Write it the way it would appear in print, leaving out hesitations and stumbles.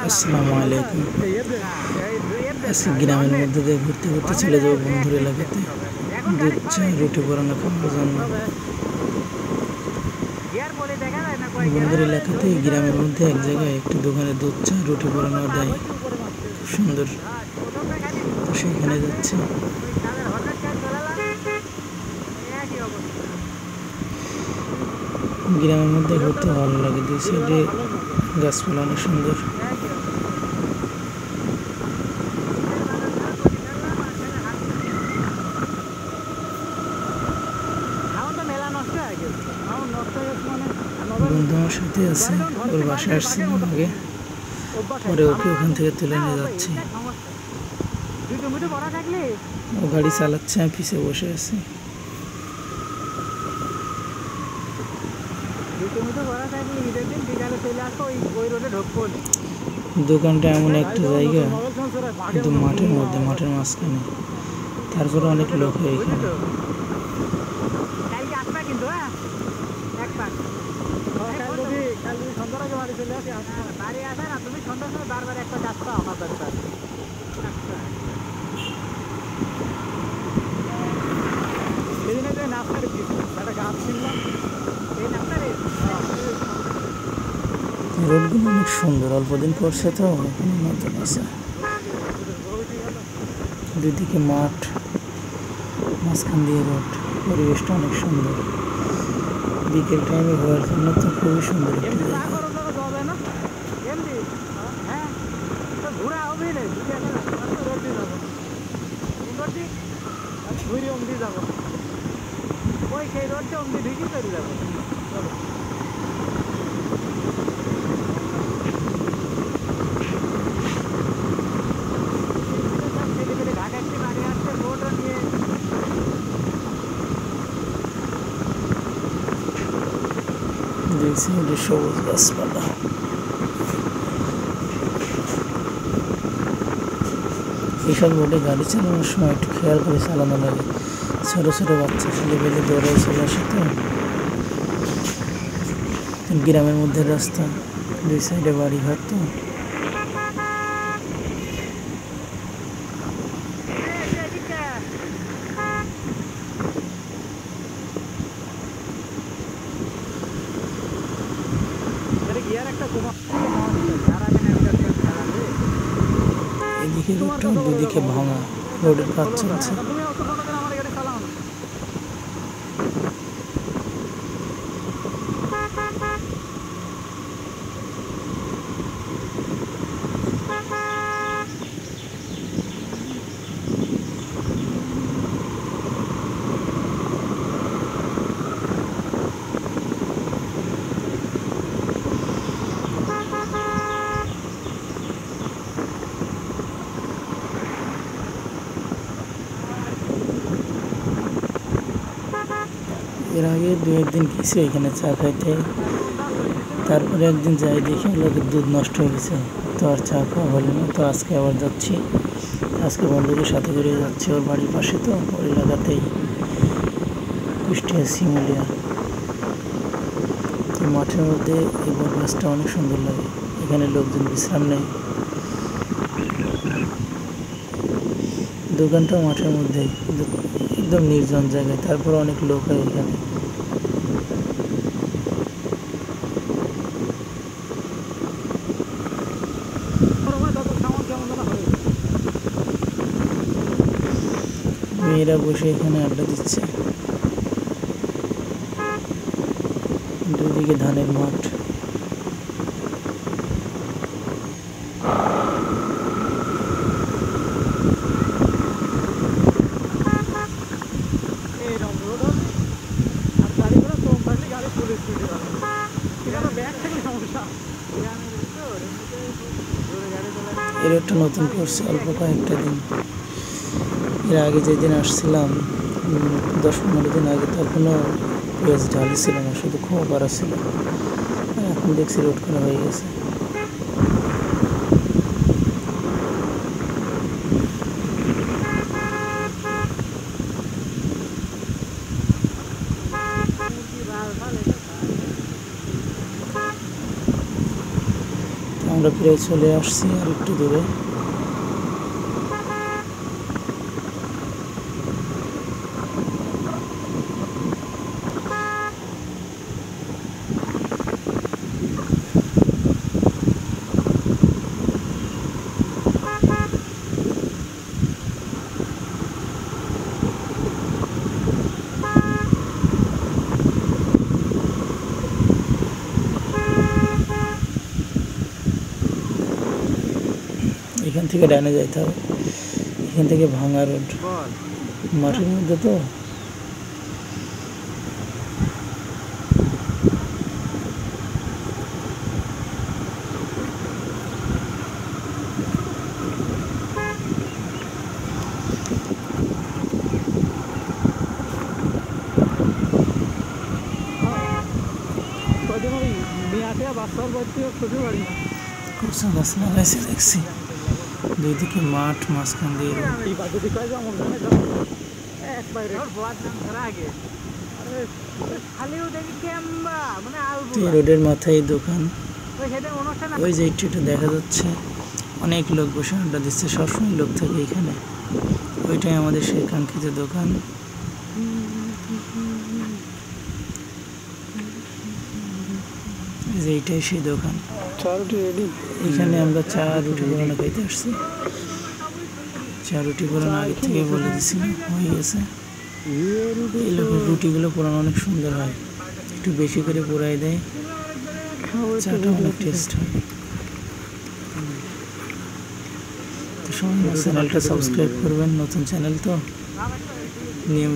আসসালামু আলাইকুম। আজকে গ্রামের মধ্যে দিয়ে ঘুরতে ঘুরতে চলে যাবো বন্ধুর এলাকাতে দুধ চা রুটি পরানো খাওয়ার জন্য। বন্ধুর এলাকাতে গ্রামের মধ্যে এক জায়গায় একটি দোকানে দুধ চা রুটি পরানো দেয়, খুব সুন্দর। তো সেখানে যাচ্ছি। গ্রামের মধ্যে ঘুরতে ভালো লাগে, দুই সাইডে গাছপালা অনেক সুন্দর। বন্ধু আমার সাথে আছে, ওর বাসায় আসছিলাম আগে, পরে ওকে ওখান থেকে তুলে নিয়ে যাচ্ছি। ও গাড়ি চালাচ্ছে, আমি পিছিয়ে বসে আছি। দোকানটা এমন একটা জায়গা, কিন্তু মাঠের মধ্যে, মাঠের মাঝখানে, তারপরে অনেক লোক হয় এখানে। রোডগুলো অনেক সুন্দর, অল্প দিন পড়ছে তো এখানে নতুন আছে। দুদিকে মাঠ, মাঝখান দিয়ে রোড, পরিবেশটা অনেক সুন্দর। বিকেল টাইমে ঘোরার জন্য তো খুবই সুন্দর একটি জায়গা। দেখছি সবুজ গাছপালা। এইসব রোডে গাড়ি চালানোর সময় একটু খেয়াল করে চালানো লাগে। ছোটো ছোটো বাচ্চা ছেলেপেলে দৌড়ায় চলে আসে তো। গ্রামের মধ্যে রাস্তা, দুই সাইডে বাড়ি ঘর তো। এদিকে রোডটা দুদিকে ভাঙা, রোডের কাজ চলছে। এর আগে দু একদিন গেছি এখানে চা খাইতে, তারপরে একদিন যাই দেখি লোকের দুধ নষ্ট হয়ে গেছে, তো আর চা খাওয়া হলো না। তো আজকে আবার যাচ্ছি, আজকে বন্ধুকে সাথে করে যাচ্ছি, ওর বাড়ির পাশে তো, ওর এলাকাতেই, কুষ্টিয়া শিমুলিয়া। তো মাঠের মধ্যে এই বট গাছটা অনেক সুন্দর লাগে, এখানে লোকজন বিশ্রাম নেয়। দোকানটা মাঠের মধ্যে, একদম নির্জন জায়গায়, তারপর অনেক লোক হয় এখানে। মেয়েরা বসে এখানে আড্ডা দিচ্ছে। দুদিকে ধানের মাঠ। এর একটা নতুন করছে অল্প কয়েকটা দিন। এর আগে যেদিন আসছিলাম 10-15 দিন আগে, তখনও পেঁয়াজ ঢালি ছিল না, শুধু খোয়া করা ছিল। এখন দেখছি রোড করা হয়ে গেছে। আমরা প্রায় চলে আসছি আর একটু দূরে। এখান থেকে ডানে যাইতে হবে, এখান থেকে ভাঙা রোড, মাঠের মধ্যে তো। কুচা গাছ লাগাইছে দেখছি, দুই দিকে মাঠ, মাঝখান দিয়ে রোডের মাথায় দোকান। ওই যে একটু দেখা যাচ্ছে অনেক লোক বসে আড্ডা দিচ্ছে, সবসময় লোক থাকে এখানে। ওইটাই আমাদের সেই কাঙ্ক্ষিত দোকান। যে এইটাই সেই দোকান। এখানে আমরা চা রুটি ঘোরানো খাইতে আসছি। চা রুটি ঘোরানো আগে থেকে বলে দিচ্ছিলাম, হয়ে গেছে। এই লোকের রুটিগুলো পোড়ানো অনেক সুন্দর হয়, একটু বেশি করে পোড়াই দেয়, চাটা অনেক টেস্ট হয়। তো সবাই চ্যানেলটা সাবস্ক্রাইব করবেন, নতুন চ্যানেল তো নিয়মিত